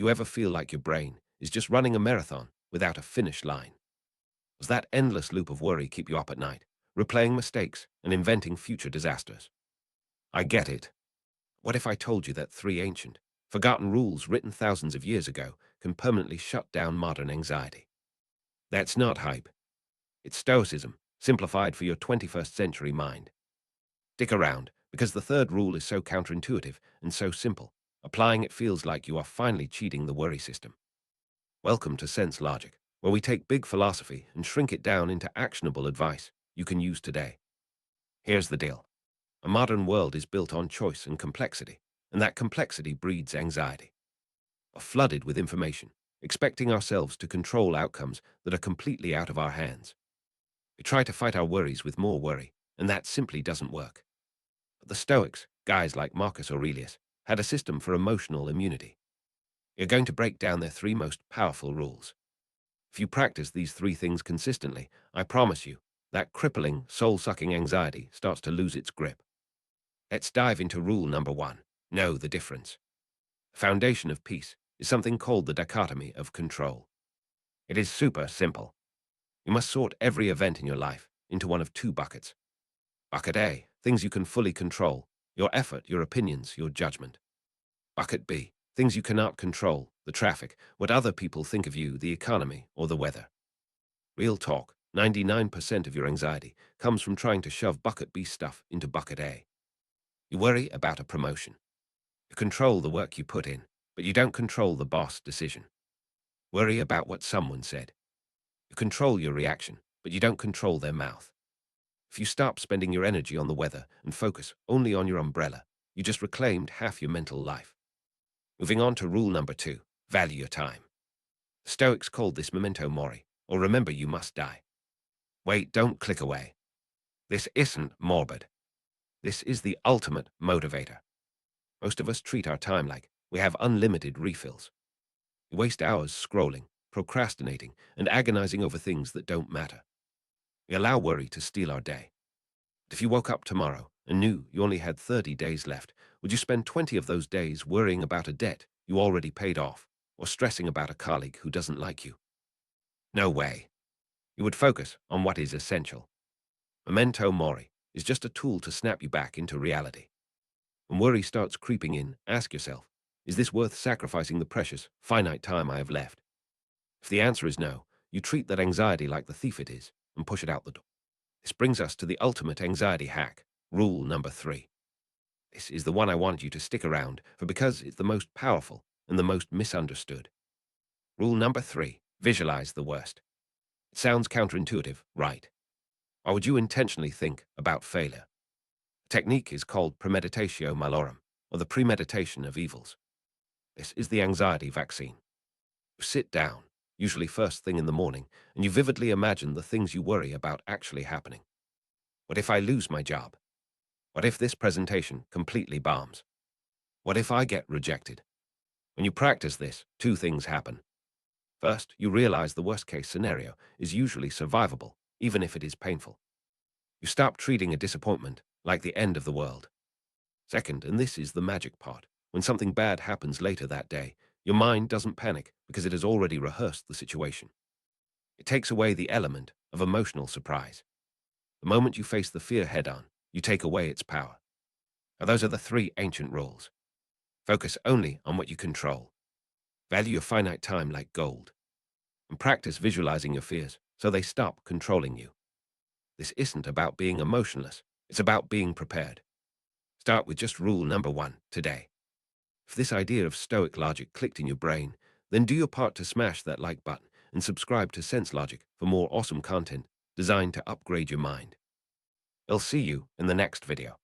Do you ever feel like your brain is just running a marathon without a finish line? Does that endless loop of worry keep you up at night, replaying mistakes and inventing future disasters? I get it. What if I told you that three ancient, forgotten rules written thousands of years ago can permanently shut down modern anxiety? That's not hype. It's Stoicism, simplified for your 21st century mind. Stick around, because the third rule is so counterintuitive and so simple. Applying it feels like you are finally cheating the worry system. Welcome to Sense Logic, where we take big philosophy and shrink it down into actionable advice you can use today. Here's the deal. A modern world is built on choice and complexity, and that complexity breeds anxiety. We're flooded with information, expecting ourselves to control outcomes that are completely out of our hands. We try to fight our worries with more worry, and that simply doesn't work. But the Stoics, guys like Marcus Aurelius, had a system for emotional immunity. You're going to break down their three most powerful rules. If you practice these three things consistently, I promise you, that crippling, soul-sucking anxiety starts to lose its grip. Let's dive into rule number one. Know the difference. The foundation of peace is something called the dichotomy of control. It is super simple. You must sort every event in your life into one of two buckets. Bucket A, things you can fully control, your effort, your opinions, your judgment. Bucket B, things you cannot control, the traffic, what other people think of you, the economy, or the weather. Real talk, 99% of your anxiety comes from trying to shove bucket B stuff into bucket A. You worry about a promotion. You control the work you put in, but you don't control the boss decision. Worry about what someone said. You control your reaction, but you don't control their mouth. If you stop spending your energy on the weather and focus only on your umbrella, you just reclaimed half your mental life. Moving on to rule number two, value your time. The Stoics called this Memento Mori, or remember you must die. Wait, don't click away. This isn't morbid. This is the ultimate motivator. Most of us treat our time like we have unlimited refills. We waste hours scrolling, procrastinating, and agonizing over things that don't matter. We allow worry to steal our day. But if you woke up tomorrow and knew you only had 30 days left, would you spend 20 of those days worrying about a debt you already paid off, or stressing about a colleague who doesn't like you? No way. You would focus on what is essential. Memento Mori is just a tool to snap you back into reality. When worry starts creeping in, ask yourself, is this worth sacrificing the precious, finite time I have left? If the answer is no, you treat that anxiety like the thief it is and push it out the door. This brings us to the ultimate anxiety hack, rule number three. This is the one I wanted you to stick around for because it's the most powerful and the most misunderstood. Rule number three, visualize the worst. It sounds counterintuitive, right? Why would you intentionally think about failure? The technique is called Premeditatio Malorum, or the premeditation of evils. This is the anxiety vaccine. You sit down, usually first thing in the morning, and you vividly imagine the things you worry about actually happening. What if I lose my job? What if this presentation completely bombs? What if I get rejected? When you practice this, two things happen. First, you realize the worst-case scenario is usually survivable, even if it is painful. You stop treating a disappointment like the end of the world. Second, and this is the magic part, when something bad happens later that day, your mind doesn't panic because it has already rehearsed the situation. It takes away the element of emotional surprise. The moment you face the fear head-on, you take away its power. Now, those are the three ancient rules. Focus only on what you control. Value your finite time like gold. And practice visualizing your fears so they stop controlling you. This isn't about being emotionless. It's about being prepared. Start with just rule number one today. If this idea of Stoic logic clicked in your brain, then do your part to smash that like button and subscribe to Sense Logic for more awesome content designed to upgrade your mind. I'll see you in the next video.